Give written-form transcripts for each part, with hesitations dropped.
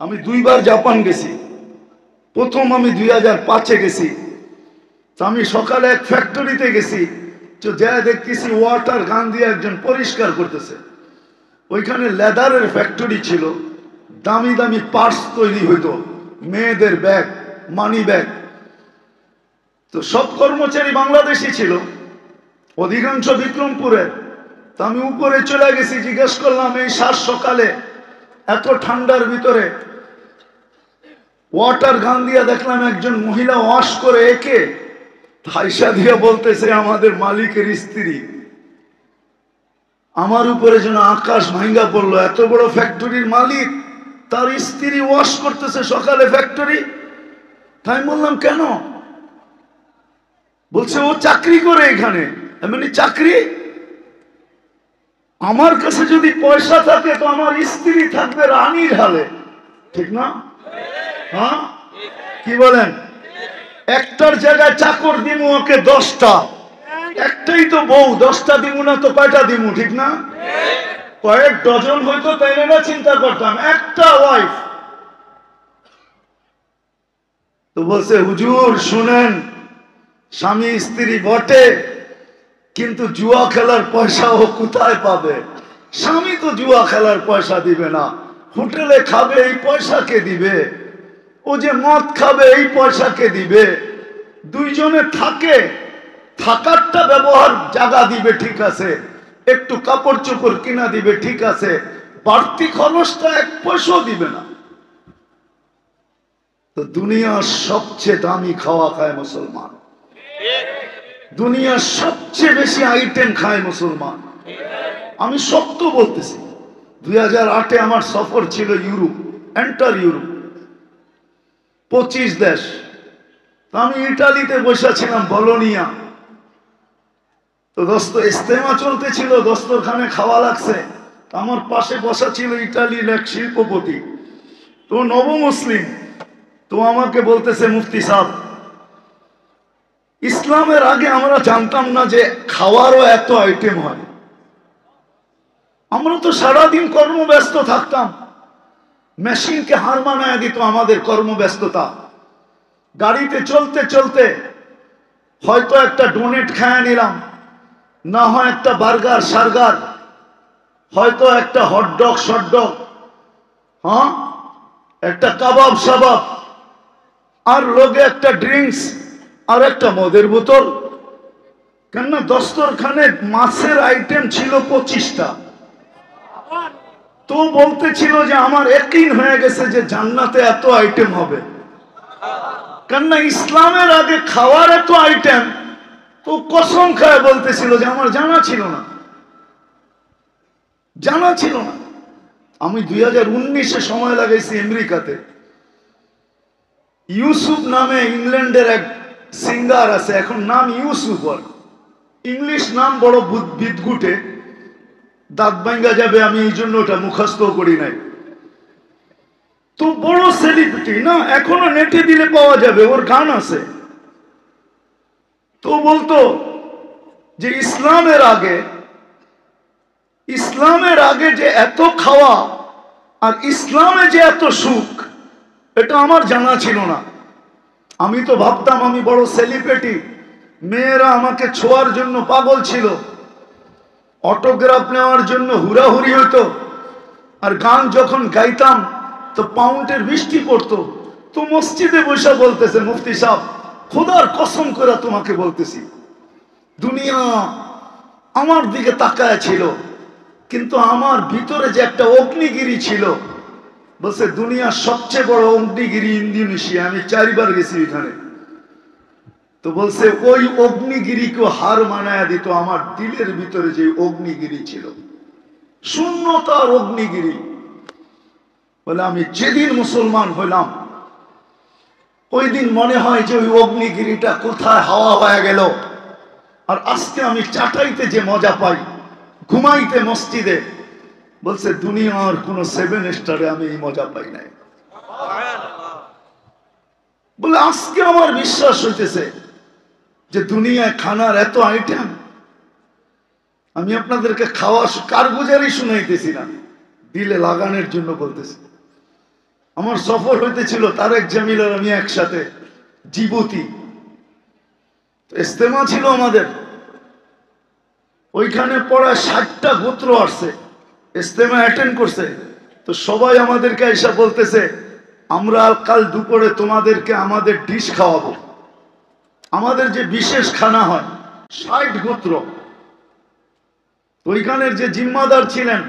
আমি দুইবার জাপান গেছি। প্রথম আমি 2005-এ গেছি। তো আমি সকালে এক ফ্যাক্টরিতে গেছি, তো যা দেখতেছি ওয়াটার গান দিয়ে একজন পরিষ্কার করতেছে। ওইখানে লেদারের ফ্যাক্টরি ছিল, দামি দামি পার্টস তৈরি হইতো, মেয়েদের ব্যাগ, মানি ব্যাগ। তো সব কর্মচারী বাংলাদেশি ছিল, অধিকাংশ বিক্রমপুরের। তো আমি উপরে চলে গেছি, জিজ্ঞেস করলাম এই সাত সকালে এত ঠান্ডার ভিতরে ওয়াটার গান দিয়া দেখলাম একজন মহিলা ওয়াশ করে, একে হাইসা দিয়া বলতেছে আমাদের মালিকের স্ত্রী। আমার উপরে যেন আকাশ ভাঙ্গা পড়লো, এত বড় ফ্যাক্টরির মালিক, তার স্ত্রী ওয়াশ করতেছে সকালে ফ্যাক্টরি। তাই বললাম কেন? বলছে ও চাকরি করে এখানে। এমনি চাকরি? আমার কাছে যদি পয়সা থাকে তো আমার স্ত্রী থাকবে রানীর হালে, ঠিক না? হ্যাঁ, কি বলেন? একটার জায়গায় চাকর দিমু ওকে 10টা, একটাই তো বউ, 10টা দিমু না তো কয়টা দিমু, ঠিক না? কয়েক ডজন হয়তো, তাই না? চিন্তা করতাম একটা ওয়াইফ। তো বলছে হুজুর শুনেন, স্বামী স্ত্রী বটে, কিন্তু জুয়া খেলার পয়সা ও কোথায় পাবে? স্বামী তো জুয়া খেলার পয়সা দিবে না, হোটেলে খাবে এই পয়সা কে দিবে? ও যে মদ খাবে এই পয়সা কে দিবে? দুইজনে থাকে, থাকারটা ব্যবহার জায়গা দিবে, ঠিক আছে, একটু কাপড় চোপড় কিনা দিবে, ঠিক আছে, বাড়তি খরচটা 1 পয়সাও দিবে না। তো দুনিয়ার সবচেয়ে দামি খাওয়া খায় মুসলমান, দুনিয়ার সবচেয়ে বেশি আইটেম খায় মুসলমান। আমি সত্য বলতেছি। 2008-এ আমার সফর ছিল ইউরোপ, এন্টার ইউরোপ, 25 দেশ। আমি ইটালিতে বসেছিলাম, বলোনিয়া। তো দোস্ত ইস্তেমা চলতেছিল, দস্তরখানে খাওয়া লাগছে। আমার পাশে বসা ছিল ইটালির এক শিল্পপতি, তো নবমুসলিম। তো আমাকে বলতেছে মুফতি সাহেব, ইসলামের আগে আমরা জানতাম না যে খাওয়ারও এত আইটেম হয়। আমরা তো সারাদিন কর্মব্যস্ত থাকতাম, মেশিনকে হার মানায় দিত আমাদের কর্মব্যস্ততা। গাড়িতে চলতে চলতে হয়তো একটা ডোনেট খায়া নিলাম, না হয় একটা বার্গার সার্গার, হয়তো একটা হটডগ শটডগ, হ্যাঁ, একটা কাবাব সাবাব, আর লোকে একটা ড্রিঙ্কস, আর একটা মদের বোতল। কেননা দস্তরখানে মাছের আইটেম ছিল 25টা। তো বলতেছিল যে আমার ইয়াকিন হয়ে গেছে যে জান্নাতে এত আইটেম হবে। কেননা ইসলামের আগে খাওয়ার এত আইটেম, তো কসম খায় বলতেছিল যে আমার জানা ছিল না, জানা ছিল না। আমি 2019-এ সময় লাগাইছি আমেরিকাতে। ইউসুফ নামে ইংল্যান্ডের এক সিঙ্গার আছে, এখন নাম ইউসুফ, আর ইংলিশ নাম বড় বিদঘুটে, দাঁত ভাঙ্গা যাবে, আমি এই জন্য ওটা মুখস্থ করি নাই। তো বড় সেলিব্রিটি না, এখনো নেটে দিলে পাওয়া যাবে, ওর গান আছে। তো বলতো যে ইসলামের আগে যে এত খাওয়া আর ইসলামে যে এত সুখ, এটা আমার জানা ছিল না। আমি তো ভাবতাম আমি বড় সেলিব্রিটি, মেয়েরা আমাকে ছোঁয়ার জন্য পাগল ছিল, অটোগ্রাফ নেওয়ার জন্য হুড়াহুড়ি হইতো, আর গান যখন গাইতাম তো পাউন্ডের বৃষ্টি পড়তো। তো মসজিদে বসে বলতেছে মুফতি সাহেব, খোদার কসম করে তোমাকে বলতেছি, দুনিয়া আমার দিকে তাকায় ছিল, কিন্তু আমার ভিতরে যে একটা অগ্নিগিরি ছিল। বলছে দুনিয়ার সবচেয়ে বড় অগ্নিগিরি ইন্দোনেশিয়া, আমি 4বার গেছি এখানে। তো বলছে ওই অগ্নিগিরিকে হার মানায়া দিত আমার দিলের ভিতরে যে অগ্নিগিরি ছিল, শূন্যতার অগ্নিগিরি। বলে আমি যেদিন মুসলমান হইলাম ওই দিন মনে হয় যে ওই অগ্নিগিরিটা কোথায় হাওয়া হয়ে গেল। আর আজকে আমি চাটাইতে যে মজা পাই, ঘুমাইতে মসজিদে, বলছে দুনিয়ার কোন 7 স্টারে আমি এই মজা পাই নাই। বলে আজকে আমার বিশ্বাস হইতেছে যে দুনিয়ায় খানার এত আইটেম। আমি আপনাদেরকে খাওয়া কারগুজারি শুনাইতেছি না, দিলে লাগানোর জন্য বলতেছি। আমার সফর হইতেছিল তারেক জামিল আর আমি একসাথে জিবুতি, ইস্তেমা ছিল আমাদের ওইখানে। পড়া 60টা গোত্র আসছে, ইস্তেমা অ্যাটেন্ড করছে। তো সবাই আমাদেরকে এসে বলতেছে আমরা কাল দুপুরে তোমাদেরকে আমাদের ডিশ খাওয়াবো। আমাদের যে বিশেষ খানা হয় 60 গোত্র। ওইখানের যে জিম্মাদার ছিলেন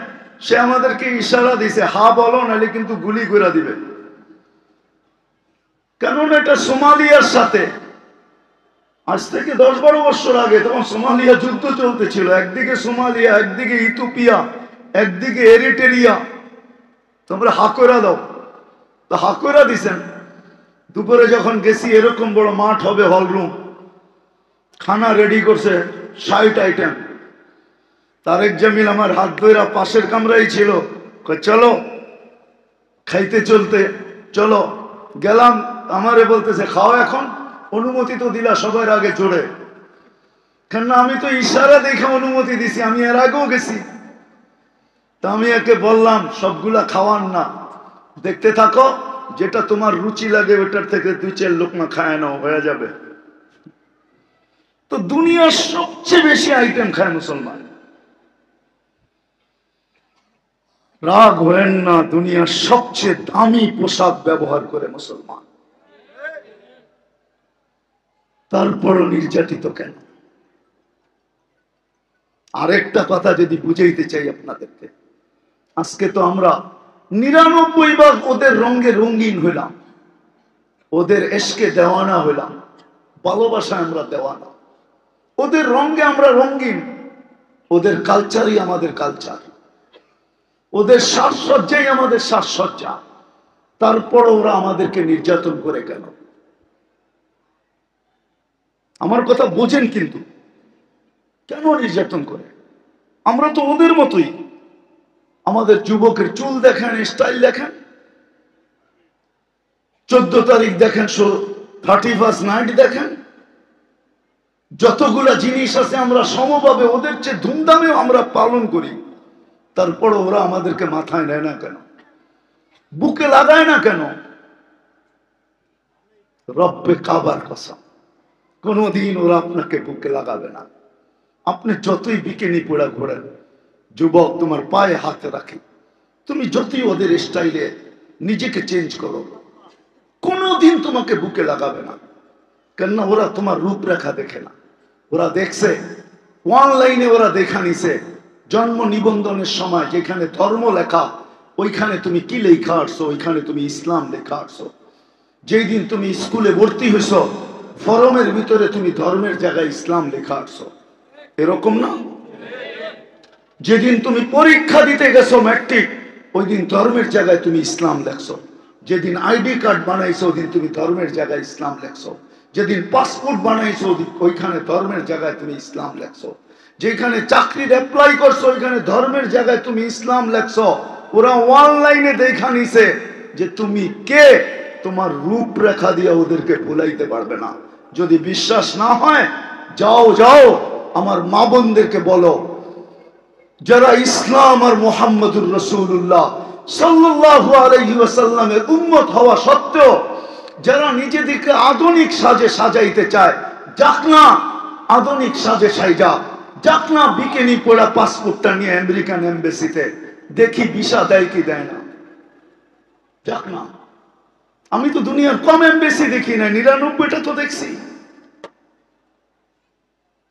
সে আমাদেরকে ইশারা দিছে, হা বলো নাহলে কিন্তু গুলি করে দিবে। কেননা এটা সোমালিয়ার সাথে আজ থেকে 10-12 বছর আগে তখন সোমালিয়া যুদ্ধ চলতেছিল। একদিকে সোমালিয়া, একদিকে ইথিওপিয়া, একদিকে এরিট্রিয়া। তোমরা হাকরা দাও, তো হাকরা দিছেন। দুপুরে যখন গেছি এরকম বড় মাঠ হবে, হল রুম, খানা রেডি করছে 60 আইটেম। তারেক জামিল আমার হাত ধইরা পাশের কামরাই ছিল, চলো খাইতে চলতে, চলো গেলাম। আমারে বলতেছে খাও এখন, অনুমতি তো দিলা সবার আগে জোরে। কেননা আমি তো ইশারা দেখে অনুমতি দিছি, আমি এর আগেও গেছি। তা আমি একে বললাম সবগুলা খাওয়ান না, দেখতে থাকো, যেটা তোমার রুচি লাগে ওটার থেকে 2-4 লোকমা খায় নাও, হয়ে যাবে। তো দুনিয়ার সবচেয়ে বেশি আইটেম খায় মুসলমান। রাগ হয়েন না, দুনিয়ার সবচেয়ে দামি পোশাক ব্যবহার করে মুসলমান, তারপরও নির্যাতিত কেন? আরেকটা কথা যদি বুঝাইতে চাই আপনাদেরকে, আজকে তো আমরা 99 ওদের রঙে রঙিন হইলাম, ওদের এশকে দেওয়ানা হইলাম, ভালোবাসায় আমরা দেওয়ানা। ওদের রঙে আমরা রঙিন, ওদের কালচারই আমাদের কালচার, ওদের সাজসজ্জাই আমাদের সাজসজ্জা। তারপর ওরা আমাদেরকে নির্যাতন করে কেন? আমার কথা বোঝেন কিন্তু, কেন নির্যাতন করে? আমরা তো ওদের মতোই। আমাদের যুবকের চুল দেখেন, স্টাইল দেখেন, 14 তারিখ দেখেন, 31st নাইট দেখেন, যতগুলা জিনিস আছে আমরা সমভাবে ওদের চেয়ে ধুমধামেও আমরা পালন করি। তারপর ওরা আমাদেরকে মাথায় নেয় না কেন, বুকে লাগায় না কেন? রব্বে কাবার কসম, কোনদিন ওরা আপনাকে বুকে লাগাবে না। আপনি যতই বিকিনি পড়া ঘোরেন, যুবক তোমার পায়ে হাত রাখে, তুমি যতই ওদের স্টাইলে নিজেকে চেঞ্জ করো, কোনদিন তোমাকে বুকে লাগাবে না। কেননা ওরা তোমার রূপরেখা দেখে না, ওরা দেখছে অনলাইনে, ওরা দেখা নিছে জন্ম নিবন্ধনের সময় যেখানে ধর্ম লেখা ওইখানে তুমি কি লেখা আসছো, ওইখানে তুমি ইসলাম লেখা আসছো। যেই দিন তুমি স্কুলে ভর্তি হয়েছ ফরমের ভিতরে তুমি ধর্মের জায়গায় ইসলাম লেখা আসছো, এরকম না? যেদিন তুমি পরীক্ষা দিতে গেছো ম্যাট্রিক, ওই দিন ধর্মের জায়গায় তুমি ইসলাম লেখছো। যেদিন আইডি কার্ড বানাইছো ওই দিন তুমি ধর্মের জায়গায় ইসলাম লেখছো। যেদিন পাসপোর্ট বানাইছো ওইখানে ধর্মের জায়গায় তুমি ইসলাম লেখছো। যেখানে চাকরির অ্যাপ্লাই করছো ওইখানে ধর্মের জায়গায় তুমি ইসলাম লেখছো। ওরা অনলাইনে দেখা নিছে যে তুমি কে, তোমার রূপরেখা দিয়ে ওদেরকে ভুলাইতে পারবে না। যদি বিশ্বাস না হয় যাও যাও আমার মা বোনদেরকে বলো, যারা ইসলাম আর মুহাম্মদুর রাসূলুল্লাহ সাল্লাল্লাহু আলাইহি ওয়াসাল্লামের উম্মত হওয়া সত্ত্বেও যারা নিজেদেরকে আধুনিক সাজে সাজাইতে চায়, যাক না আধুনিক সাজে সাইজা, যাক না বিকিনি পড়া পাসপোর্টটা নিয়ে আমেরিকান এমবাসিতে, দেখি ভিসা দেয় কি দেয় না, যাক না। আমি তো দুনিয়ার কম এমবাসি দেখি না, 99টা তো দেখছি,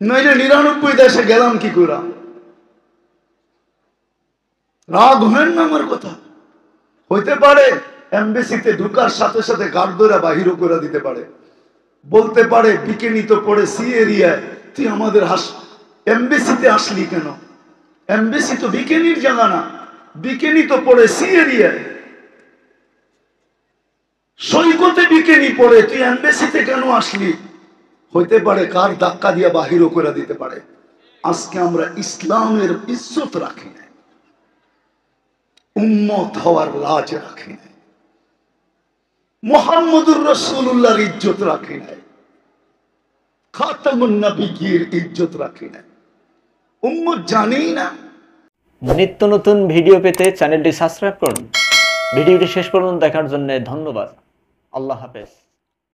নইলে 99 দেশে গেলাম কি করে? রাগ হয় না আমার কথা? হইতে পারে এমবাসিতে ঢুকার সাথে সাথে গার্ডরা বাহিরও করে দিতে পারে, বলতে পারে বিকিনি তো পড়ে সি এরিয়ায়, তুই আমাদের এমবাসিতে আসলি কেন? এমবাসি তো বিকিনির জায়গা না, বিকিনি তো পড়ে সি এরিয়ায়। সৈকতে বিকিনি পড়ে তুই এমবাসিতে কেন আসলি? হইতে পারে কার ধাক্কা দিয়ে বাহিরও করে দিতে পারে। আজকে আমরা ইসলামের ইজ্জত রাখি না, উম্মত হওয়ার লাজ রাখি নাই, মুহাম্মদুর রাসূলুল্লাহর ইজ্জত রাখি নাই, খাতামুন নবিয়্যির ইজ্জত রাখি নাই, উম্মত জানেই না। নিত্য নতুন ভিডিও পেতে চ্যানেলটি সাবস্ক্রাইব করুন ভিডিওটি শেষ পর্যন্ত দেখার জন্য ধন্যবাদ। আল্লাহ হাফেজ।